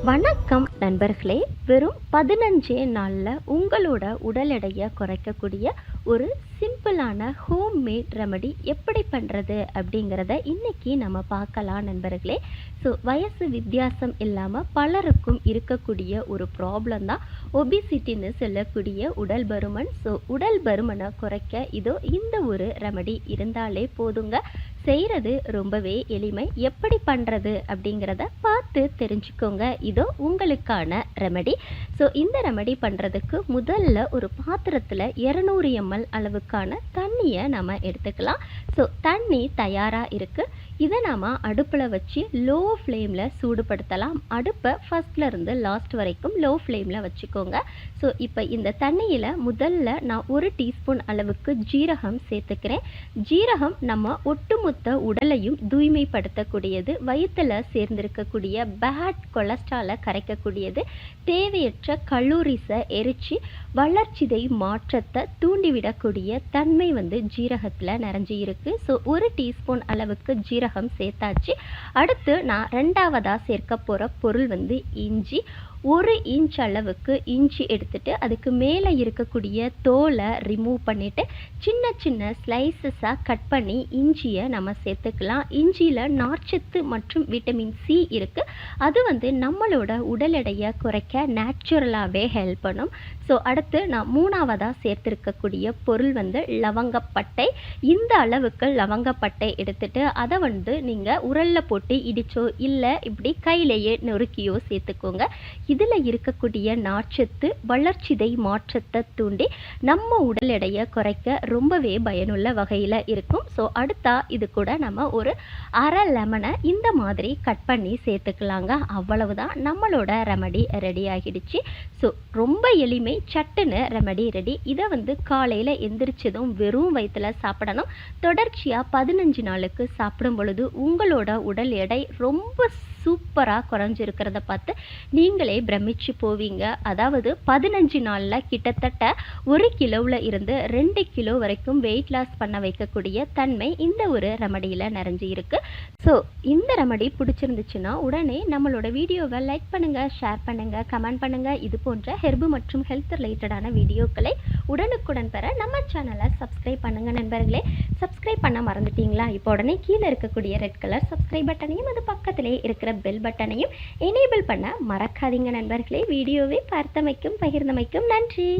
வணக்கம் நண்பர்களே. வெறும் 15 நாளில் உங்களோட உடல் எடையை குறைக்கக்கூடிய ஒரு சிம்பிளான ஹோம்மேட் ரெமடி எப்படி பண்ணுறது அப்படிங்கிறத இன்றைக்கி நம்ம பார்க்கலாம் நண்பர்களே. ஸோ வயசு வித்தியாசம் இல்லாமல் பலருக்கும் இருக்கக்கூடிய ஒரு ப்ராப்ளம் தான் ஒபிசிட்டின்னு சொல்லக்கூடிய உடல் பருமன். ஸோ உடல் பருமனை குறைக்க இதோ இந்த ஒரு ரெமடி இருந்தாலே போதுங்க. செய்கிறது ரொம்பவே எளிமை. எப்படி பண்ணுறது அப்படிங்கிறத பார்த்து தெரிஞ்சுக்கோங்க. இதோ உங்களுக்கான ரெமடி. ஸோ இந்த ரெமடி பண்ணுறதுக்கு முதல்ல ஒரு பாத்திரத்தில் 200 ml அளவுக்கான தண்ணியை நம்ம எடுத்துக்கலாம். ஸோ தண்ணி தயாராக இருக்குது. இதை நாம் அடுப்பில் வச்சு லோ ஃப்ளேமில் சூடுபடுத்தலாம். அடுப்பை ஃபஸ்ட்லேருந்து லாஸ்ட் வரைக்கும் லோ ஃப்ளேமில் வச்சுக்கோங்க. ஸோ இப்போ இந்த தண்ணியில் முதல்ல நான் 1 டீஸ்பூன் அளவுக்கு ஜீரகம் சேர்த்துக்கிறேன். ஜீரகம் நம்ம ஒட்டுமொத்த உடலையும் தூய்மைப்படுத்தக்கூடியது, வயிற்றில் சேர்ந்திருக்கக்கூடிய பேட் கொலஸ்ட்ராலை கரைக்கக்கூடியது, தேவையற்ற கலோரிஸை எரித்து வளர்ச்சிதை மாற்றத்தை தூண்டிவிடக்கூடிய தன்மை ஜீரகத்தில் நிறைஞ்சி இருக்குது. ஸோ 1 டீஸ்பூன் அளவுக்கு ஜீரகம் சேர்த்தாச்சு. அடுத்து நான் ரெண்டாவதாக சேர்க்க போகிற பொருள் இஞ்சி. 1 இன்ச் அளவுக்கு இஞ்சி எடுத்துட்டு அதுக்கு மேலே இருக்கக்கூடிய தோலை ரிமூவ் பண்ணிவிட்டு சின்ன சின்ன ஸ்லைசஸாக கட் பண்ணி இஞ்சியை நம்ம சேர்த்துக்கலாம். இஞ்சியில் நார்ச்சத்து மற்றும் விட்டமின் சி இருக்குது. அது நம்மளோட உடல் எடையை குறைக்க நேச்சுரலாகவே ஹெல்ப் பண்ணும். ஸோ அடுத்து நான் மூணாவதாக சேர்த்துருக்கக்கூடிய பொருள் லவங்கப்பட்டை. இந்த அளவுக்கு லவங்கப்பட்டை எடுத்துட்டு அதை நீங்கள் உரலில் போட்டு இடிச்சோ இல்லை இப்படி கையிலேயே நொறுக்கியோ சேர்த்துக்கோங்க. இதில் இருக்கக்கூடிய நார்ச்சத்து வளர்ச்சிதை மாற்றத்தை தூண்டி நம்ம உடல் எடையை குறைக்க ரொம்பவே பயனுள்ள வகையில் இருக்கும். ஸோ அடுத்தா இது கூட நம்ம ஒரு அரை லெமனை இந்த மாதிரி கட் பண்ணி சேர்த்துக்கலாங்க. அவ்வளவுதான், நம்மளோட ரெமடி ரெடி ஆகிடுச்சு. ஸோ ரொம்ப எளிமை, சட்டுன்னு ரெமடி ரெடி. இதை காலையில் எந்திரிச்சதும் வெறும் வயிற்றில் சாப்பிடணும். தொடர்ச்சியாக 15 நாளுக்கு சாப்பிடும் பொழுது உங்களோட உடல் எடை ரொம்ப சூப்பராக குறைஞ்சிருக்கிறத பார்த்து நீங்களே பிரமிச்சு போவீங்க. அதாவது 15 நாளில் கிட்டத்தட்ட 1 கிலோவில் இருந்து 2 கிலோ வரைக்கும் வெயிட் லாஸ் பண்ண வைக்கக்கூடிய தன்மை இந்த ஒரு ரெமடியில் நிறைஞ்சி இருக்கு. ஸோ இந்த ரெமடி பிடிச்சிருந்துச்சுன்னா உடனே நம்மளோட வீடியோவை லைக் பண்ணுங்கள், ஷேர் பண்ணுங்கள், கமெண்ட் பண்ணுங்கள். இது போன்ற ஹெர்பு மற்றும் ஹெல்த் ரிலேட்டடான வீடியோக்களை உடனுக்குடன் பெற நம்ம சேனலை சப்ஸ்கிரைப் பண்ணுங்கள் நண்பர்களே. சப்ஸ்கிரைப் பண்ண மறந்துட்டீங்களா? இப்போ உடனே கீழே இருக்கக்கூடிய ரெட் கலர் சப்ஸ்கிரைப் பட்டனையும் அது பக்கத்திலே இருக்கிற பெல் பட்டனையும் எனேபிள் பண்ண மறக்காதீங்க நண்பர்களே. வீடியோவை பார்த்தமைக்கும் பகிர்ந்தமைக்கும் நன்றி.